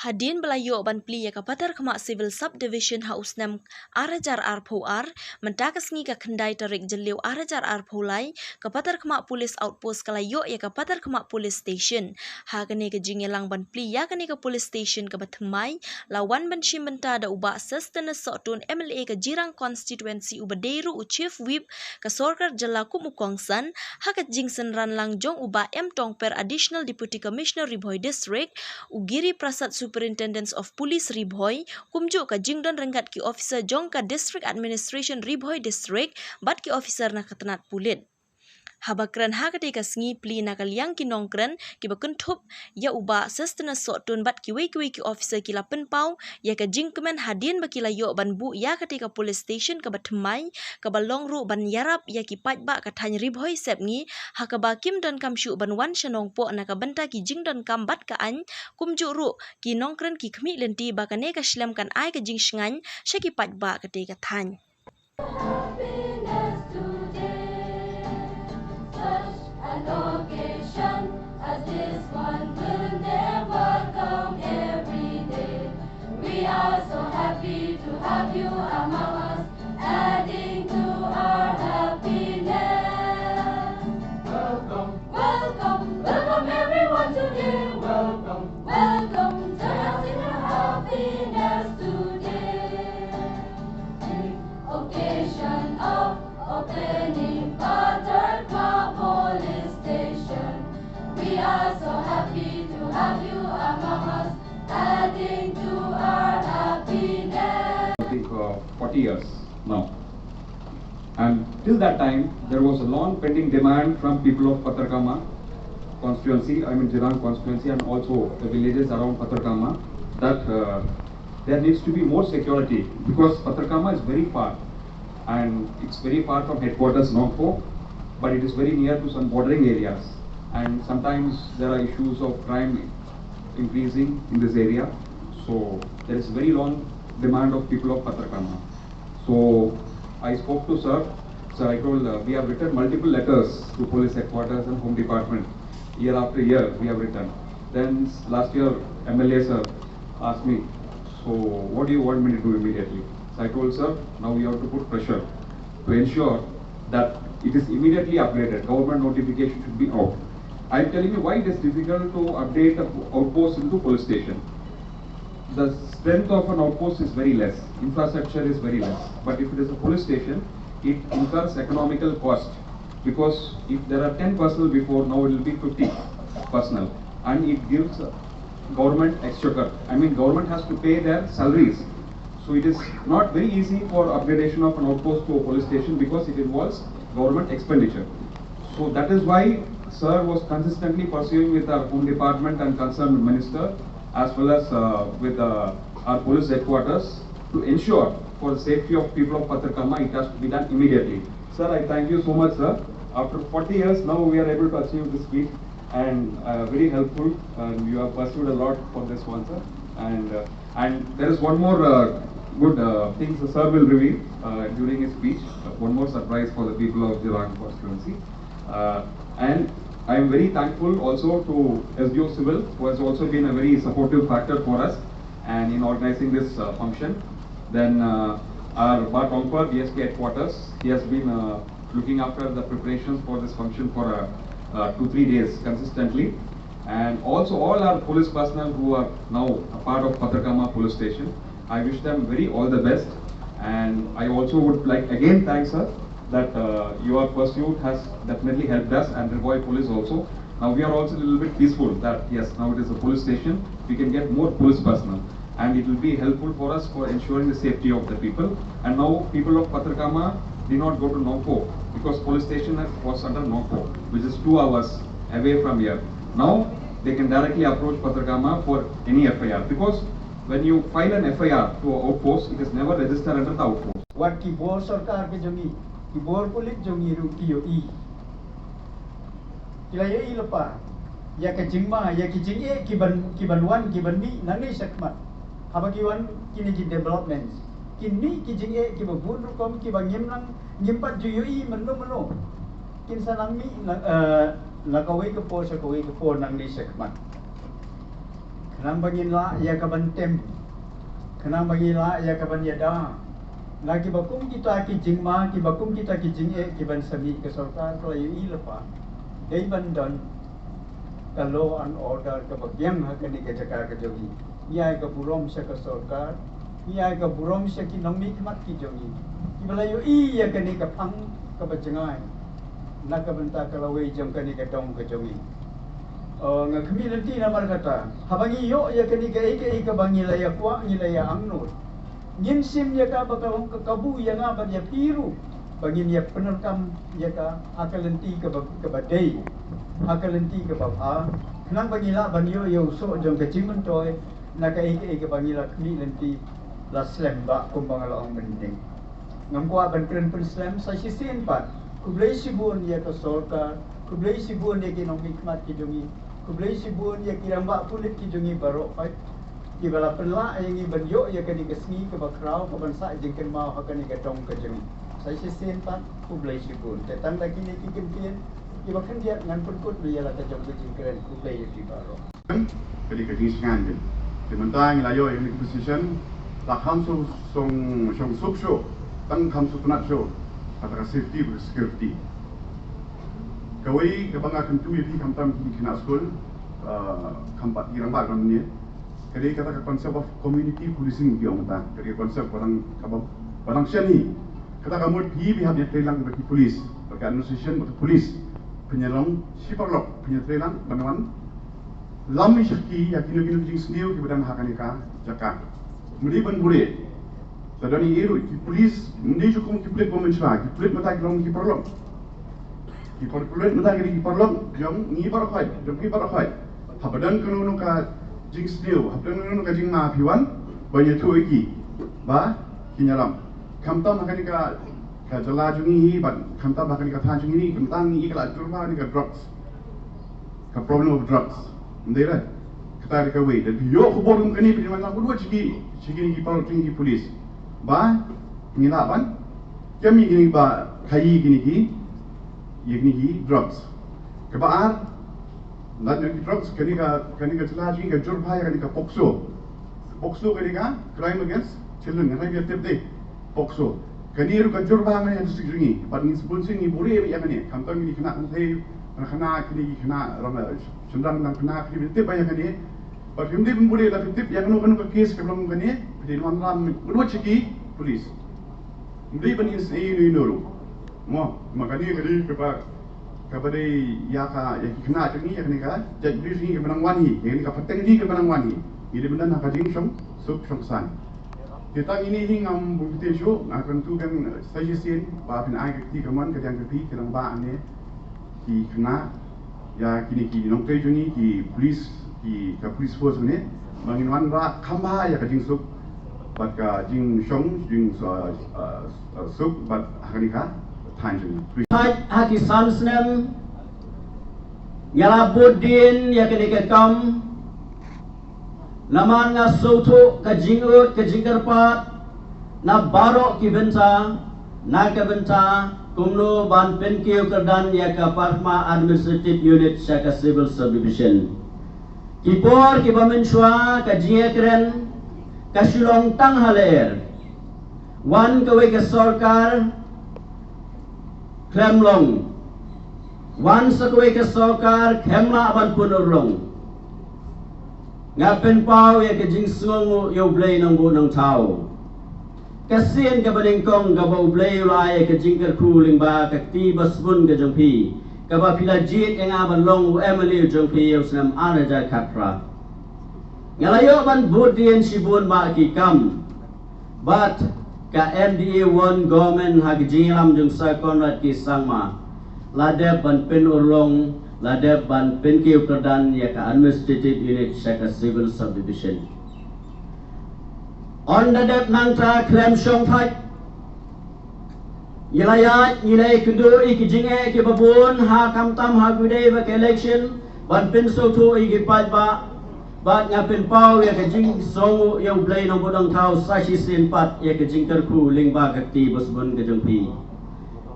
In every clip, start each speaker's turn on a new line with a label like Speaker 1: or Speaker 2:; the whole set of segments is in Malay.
Speaker 1: Hadien belayo ban pli ya ka Patharkhmah Civil Subdivision House nam arajar arpoar mentakas ngi ka kendai tarik jeliu arajar arpolai ka Patharkhmah Police Outpost kalayo ya ka Patharkhmah Police Station ha kani ka jingelang ban pli ya kani ka Police Station ka Bathmai lawan ban shimenta da uba sustenance sotun MLA ka Jirang constituency ubaderu u Chief Whip ka Sorkar Jala Kumukongsan ha ka jingsen ran lang jong uba M Tongper Additional Deputy Commissioner Ribhoi District Ugiri Prasad Superintendents of Police Ribhoi kumju ka jingdon renggat ki officer jong ka District Administration Ribhoi District bat ki officer na katanat pulit. Habakran hakati ka sngi pli na kalyang kinongkran ki bakuntup ya uba sustenance sotun bat ki wei ki officer ki lapen pau ya ka jingkemen Hadien bakila yo ban bu ya ketika police station ka Bathmai ka balong ru ban yarap ya ki pajba ka thany Ribhoi sep ngi hakaba kim don kamshu ban wan shanong po na ka benta ki jingdon kam bat ka an kumju ru ki nongkran ki khmi lenti ba ka ne ka shlam kan ai ka jing shngan shaki pajba ketika thany.
Speaker 2: Occasion as this one will never come every day. We are so happy to have you among us, adding to our happiness. Welcome, welcome, welcome everyone today. Welcome, welcome, join us in our happiness today. The occasion of opening Patharkhmah Police Station. We are so happy to have you among us, adding to our happiness.
Speaker 3: I think 40 years now. And till that time, there was a long pending demand from people of Patharkhmah constituency, Jirang constituency, and also the villages around Patharkhmah, that there needs to be more security because Patharkhmah is very far. And it's very far from headquarters Nongpo, but it is very near to some bordering areas, and sometimes there are issues of crime increasing in this area, so there is very long demand of people of Patharkhmah. So I spoke to sir, I told we have written multiple letters to police headquarters and home department, year after year we have written. Then last year MLA sir asked me, so what do you want me to do immediately? So I told sir, now we have to put pressure to ensure that it is immediately updated. Government notification should be out. I am telling you why it is difficult to update an outpost into police station. The strength of an outpost is very less, infrastructure is very less. But if it is a police station, it incurs economical cost because if there are 10 personnel before, now it will be 50 personnel, and it gives government exchequer. Government has to pay their salaries. So it is not very easy for upgradation of an outpost to a police station because it involves government expenditure. So that is why sir was consistently pursuing with our home department and concerned minister as well as with our police headquarters to ensure for the safety of people of Patharkhmah it has to be done immediately. Sir, I thank you so much, sir. After 40 years now we are able to achieve this feat and very helpful, and you have pursued a lot for this one, sir. And there is one more good things the sir will reveal during his speech. One more surprise for the people of Jirang constituency. And I am very thankful also to SDO Civil, who has also been a very supportive factor for us and in organizing this function. Then our Bar Tongpa DSP headquarters, he has been looking after the preparations for this function for 2-3 days consistently. And also all our police personnel who are now a part of Patharkhmah police station. I wish them very all the best, and I also would like again thank sir that your pursuit has definitely helped us and Ribhoi police also. Now we are also a little bit peaceful that yes, now it is a police station, we can get more police personnel and it will be helpful for us for ensuring the safety of the people. And now people of Patharkhmah did not go to Nongpo because police station was under Nongpo, which is 2 hours away from here. Now they can directly approach Patharkhmah for any FIR because when you file an FIR to an outpost, it is never registered under the outpost.
Speaker 4: What kibor sarkar ke jongi, kibor kulit jongi ru kiyo kilayo lepa, ya ke jingma, ya ke jinge kibanwan kibanbi nani sakmat, haba kiwan kini ki developments, kini ki jinge kibabun rukom kibangim nang nyimpat juyo menu, kin sanami nakawai ke po nang ni sakmat. kenang bagi la ya kaban tem, kenang bagi la ya kaban yada. Lagi bakum kita ki jingma, ki bakum kita ki jing ki ban sami ke sarkar kalau i lepa. Dei ban don ka law and order ka bagyang ha kani ka jaka ka jogi. Ia ka burom sa ka sarkar, ia ka burom sa ki nang mikmat ki jogi. Ki balayo i ya kani ka phang ka bajangai. Na ka banta ka lawai jong kani ka dong ka jogi. Nga community na markata, habangi yo ya kani ka ika bangi laya kwa ngilaya angnut. Ngimsim ya ka bakawang kakabu ya nga ba ya piru bangin ya penerkam ya ka akalenti ka badai akalenti ka baba kenang bangila banyo yo so jong ka cimen toy na ka ika bangila kli lenti la slam ba kumbang ala ang mending ngamkwa ban kren slam sa sisin pat kublai sibun ya ka sorka kublai sibun ya ki nong hikmat ki jongi kublai sibun ya ki ramba pulit ki jongi baro pat ki bala penla yang iban yo ya kani kesni ke bakrau ke bansa jengken mau hakani ke dong ke jeng sai sen pat ku blai sibun tetang lagi ni ki kempian ki bakan dia ngan perkut dia la ta jong ke jengken ku blai di baro
Speaker 5: jadi ke jing singan je sementara ngila yo yang position la kham so song sub show tang kham so tunat show atau safety and security kawai ke banga kentu yi kam tam ki kina school kampat irang ba kan ni. Jadi kata konsep of community policing dia orang tak. Jadi konsep orang siani. Kata kamu pihak yang terlang bagi polis, bagi administration bagi polis, penyerang siparlok, penyerang banawan. Lami syaki yakin jing sendiri kepada mahakanika Jakarta. Meliban boleh. Tadani eru polis mendai cukup kiplet pemencara, kiplet mata kelong kiparlok. Kiplet mata kiparlok, jom ni barokai, jom ki barokai. Habadan kanu ka jing sendiri, habis nunu kajing ma piwan banyak tu lagi, bah kinyalam. Kamtam makan ka jala jungi, but kamtam makan ka than jungi, kamtam ni ikla turma ni ka drugs, ka problem of drugs. Mendera, kita ada kawai. Dan yo kuborum kani pada mana kedua cigi ni kipal tinggi polis, bah ngilapan, kami gini bah kayi gini ki drugs. Kebaar. Nak jadi drugs kani ka celagi ka jurbhaya kani ka pokso kani ka crime against children kani ka tepde pokso kani ru ka jurbhaya kani yang sejungi patni sponsing ni boleh ya kani kamtang ni kena nanti kena kini kena rama sendang nang kena kini tep banyak kani pat hindi pun boleh tapi tep yang kanu ka case ka belum kani di luar ram kedua ciki polis hindi ban ini nuru mo makani kani kepada yang kena cakap ni yang kena jadi beri ke benang wani yang kena peteng ni ke benang wani ini benda nak kaji sub san kita ini hingam bukti show akan tu kan saya sin bahkan ai kiti kaman ke yang kiti ke lamba ane ki kena ya kini ki nong kai juni ki police force ni mangin wan ba khamba ya kajing sub bat ka jing shong jing sub bat hanika
Speaker 6: hati sansnem yala budin ya kene kam laman nga soto ka jingut ka jingarpat na baro ki benta na ka benta kumno ban penkeu kerdan ya ka Patharkhmah administrative unit sa ka civil subdivision kipor ki bamenshwa ka jiekren ka shulong tang haler wan ka we ka sarkar Klemlong, wan sakwe ke sokar kemla aban punurlong. Ngapen pau ya ke jing sungu yo blay nang bu nang tau. Kasien ke beningkong ke bau blay la ya ke jing kerkuling ba ke tibas bun ke jengpi. Ke ba pila jit yang aban long Emily jengpi yo senam araja kapra. Ngalayo ban budien sibun ba ki kam. But ka MDA 1 government hagjilam jung sa konrad ki sangma ladep ban pen urlong ladep ban pen ki kerdan ya ka administrative unit sa ka civil subdivision on ladep nang ta klem shong thai yilaya yilai kudu iki jinge ki babun ha kam tam ha gude ba election ban pen so thu iki pat ba ngapin pau ya ke jing song yang blay nang bodang tau sashi sin pat ya ke jing terku ling ba ke ti bosbon ke jengpi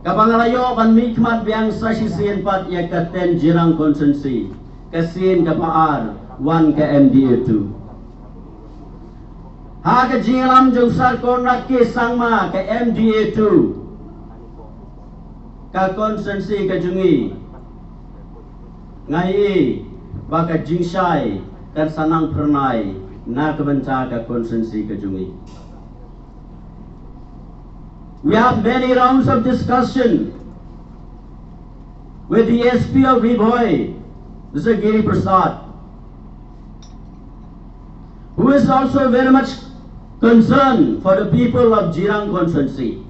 Speaker 6: kapangalayo ban mikmat biang sashi sin pat ya ke ten jirang konsensi ke sin ke paar wan ke MDA 2 Ha ke jingalam jong sar kontrak ke sangma ke MDA2 ka konsensi ke jungi ngai baka jingshai kan sanang pernai na kebenca ka konsensi ke jungi. We have many rounds of discussion with the SP of Riboy, Mr. Giri Prasad, who is also very much concerned for the people of Jirang constituency.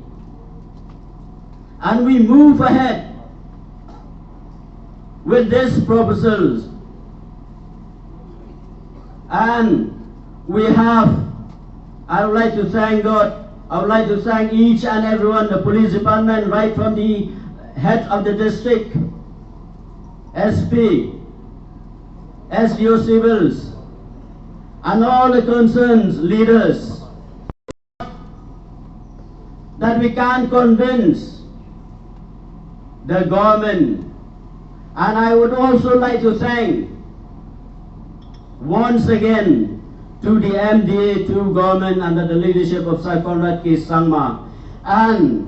Speaker 6: And we move ahead with these proposals. And we have, I would like to thank God, I would like to thank each and everyone, the police department, right from the head of the district, SP, SDO civils, and all the concerned leaders, that we can convince the government. And I would also like to thank once again to the MDA2 government under the leadership of Sir Conrad K. Sangma and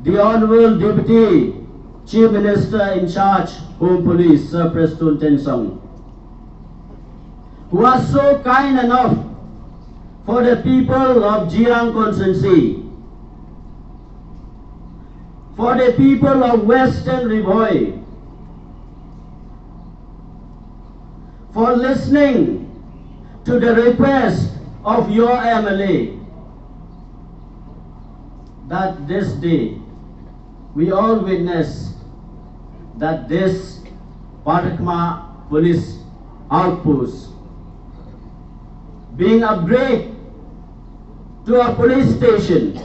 Speaker 6: the Honorable Deputy Chief Minister in charge, Home Police, Sir Preston Tensong, who are so kind enough for the people of Jirang constituency, for the people of Western Riboy, for listening to the request of your MLA, that this day we all witness that this Patharkhmah police outpost being upgraded to a police station.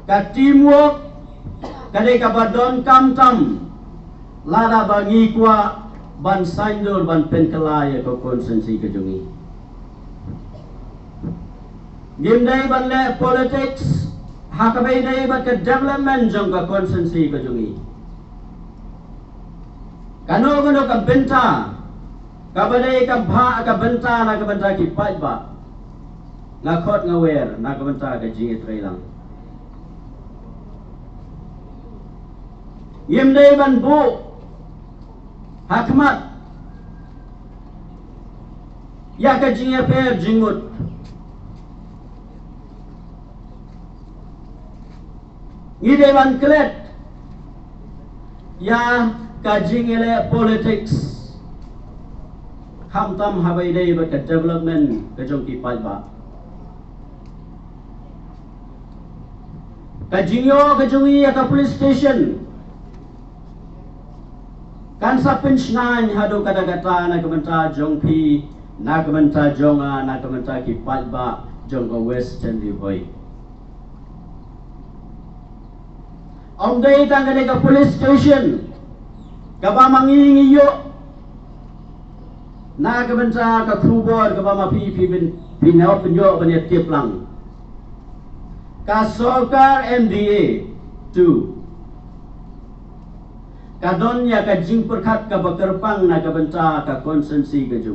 Speaker 6: Ka teamwork kadai ka badon kam tam lada bangi kwa ban saindol ban penkelaya ko konsensi ke jungi. Gimdai ban le politics hakabai dai ba ke development jong ka konsensi ke jungi. Kano kano ka benta ka badai ka bha ka benta na ka benta ki pai ba na khot ngawer na ka benta ka jingi trailang. Gimdai ban bu Hakmat ya ka jinga per jingut ngide ban klet ya ka jingele politics ham tam habai dei ba ka development ka jong ki pai ba ka jingyo ka jongi ya ka police station kan sa pensinan hado kadagata na kamanta jong pi na kamanta jonga na kamanta ki patba jong ka Western Riboy. Om day tangane ka police station ka ba mangingiyo na kamanta ka krubor ka ba mapi bin pinhelp penyo panya tip lang ka sokar MDA 2 kadon ya ka jing perkat ka bakerpang na ka benta ka konsensi ka